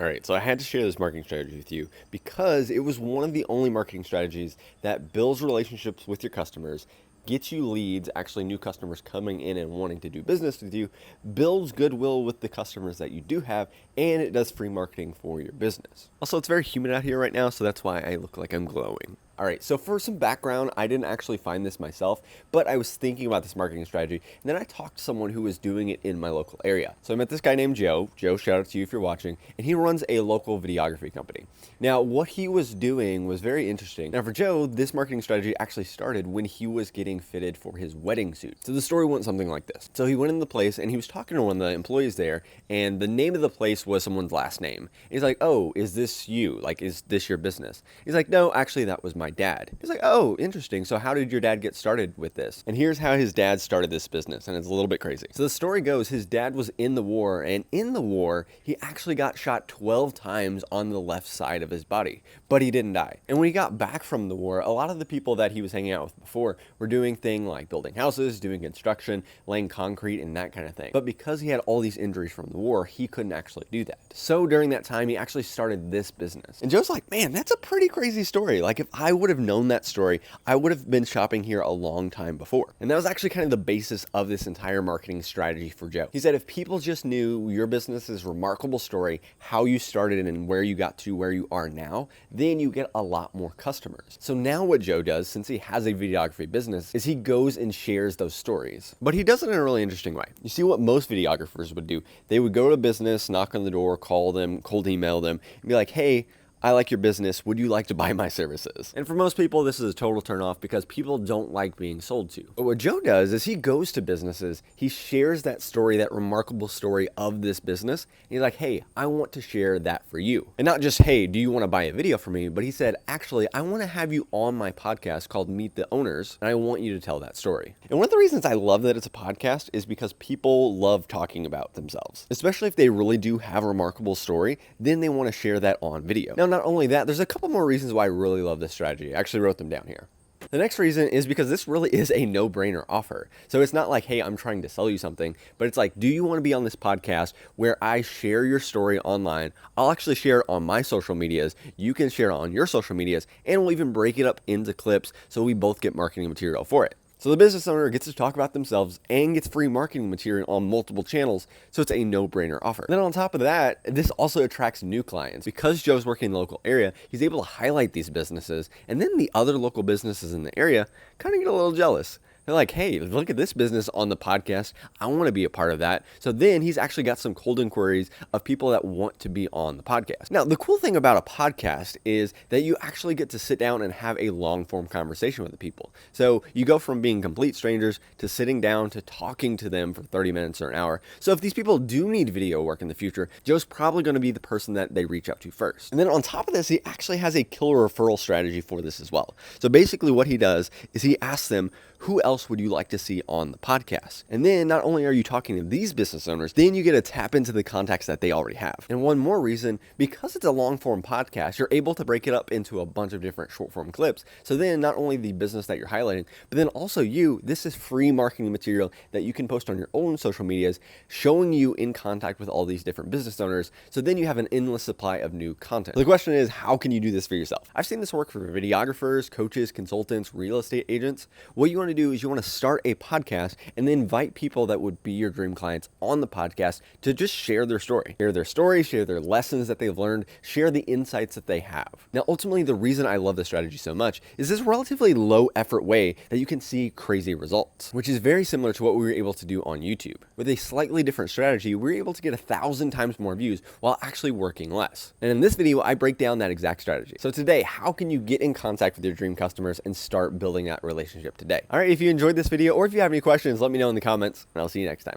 All right, so I had to share this marketing strategy with you because it was one of the only marketing strategies that builds relationships with your customers, gets you leads, actually new customers coming in and wanting to do business with you, builds goodwill with the customers that you do have, and it does free marketing for your business. Also, it's very humid out here right now, so that's why I look like I'm glowing. All right, so for some background, I didn't actually find this myself, but I was thinking about this marketing strategy, and then I talked to someone who was doing it in my local area. So I met this guy named Joe. Joe, shout out to you if you're watching, and he runs a local videography company. Now, what he was doing was very interesting. Now, for Joe, this marketing strategy actually started when he was getting fitted for his wedding suit. So the story went something like this. So he went in the place, and he was talking to one of the employees there, and the name of the place was someone's last name. He's like, "Oh, is this you? Like, is this your business?" He's like, "No, actually, that was my dad." He's like, "Oh, interesting. So how did your dad get started with this?" And here's how his dad started this business, and it's a little bit crazy. So the story goes, his dad was in the war, and in the war, he actually got shot 12 times on the left side of his body, but he didn't die. And when he got back from the war, a lot of the people that he was hanging out with before were doing things like building houses, doing construction, laying concrete, and that kind of thing. But because he had all these injuries from the war, he couldn't actually do that. So during that time, he actually started this business. And Joe's like, "Man, that's a pretty crazy story. Like, if I would have known that story, I would have been shopping here a long time before." And that was actually kind of the basis of this entire marketing strategy for Joe. He said, if people just knew your business's remarkable story, how you started and where you got to where you are now, then you get a lot more customers. So now what Joe does, since he has a videography business, is he goes and shares those stories. But he does it in a really interesting way. You see what most videographers would do. They would go to a business, knock on the door, call them, cold email them, and be like, "Hey, I like your business. Would you like to buy my services?" And for most people, this is a total turnoff because people don't like being sold to. But what Joe does is he goes to businesses, he shares that story, that remarkable story of this business. And he's like, "Hey, I want to share that for you." And not just, "Hey, do you want to buy a video from me?" But he said, "Actually, I want to have you on my podcast called Meet the Owners, and I want you to tell that story." And one of the reasons I love that it's a podcast is because people love talking about themselves, especially if they really do have a remarkable story, then they want to share that on video. Now, not only that, there's a couple more reasons why I really love this strategy. I actually wrote them down here. The next reason is because this really is a no-brainer offer. So it's not like, "Hey, I'm trying to sell you something," but it's like, do you want to be on this podcast where I share your story online? I'll actually share it on my social medias. You can share it on your social medias, and we'll even break it up into clips so we both get marketing material for it. So the business owner gets to talk about themselves and gets free marketing material on multiple channels, so it's a no-brainer offer. Then on top of that, this also attracts new clients. Because Joe's working in the local area, he's able to highlight these businesses, and then the other local businesses in the area kind of get a little jealous. They're like, "Hey, look at this business on the podcast. I want to be a part of that." So then he's actually got some cold inquiries of people that want to be on the podcast. Now, the cool thing about a podcast is that you actually get to sit down and have a long-form conversation with the people. So you go from being complete strangers to sitting down to talking to them for 30 minutes or an hour. So if these people do need video work in the future, Joe's probably going to be the person that they reach out to first. And then on top of this, he actually has a killer referral strategy for this as well. So basically what he does is he asks them, "Who else would you like to see on the podcast?" And then not only are you talking to these business owners, then you get to tap into the contacts that they already have. And one more reason, because it's a long form podcast, you're able to break it up into a bunch of different short form clips. So then not only the business that you're highlighting, but then also this is free marketing material that you can post on your own social medias, showing you in contact with all these different business owners. So then you have an endless supply of new content. So the question is, how can you do this for yourself? I've seen this work for videographers, coaches, consultants, real estate agents. What you want to do is you want to start a podcast and then invite people that would be your dream clients on the podcast to just share their story, share their lessons that they've learned, share the insights that they have. Now, ultimately, the reason I love this strategy so much is this relatively low effort way that you can see crazy results, which is very similar to what we were able to do on YouTube. With a slightly different strategy, we're able to get 1,000 times more views while actually working less. And in this video, I break down that exact strategy. So today, how can you get in contact with your dream customers and start building that relationship today? All right, if you enjoyed this video or if you have any questions, let me know in the comments and I'll see you next time.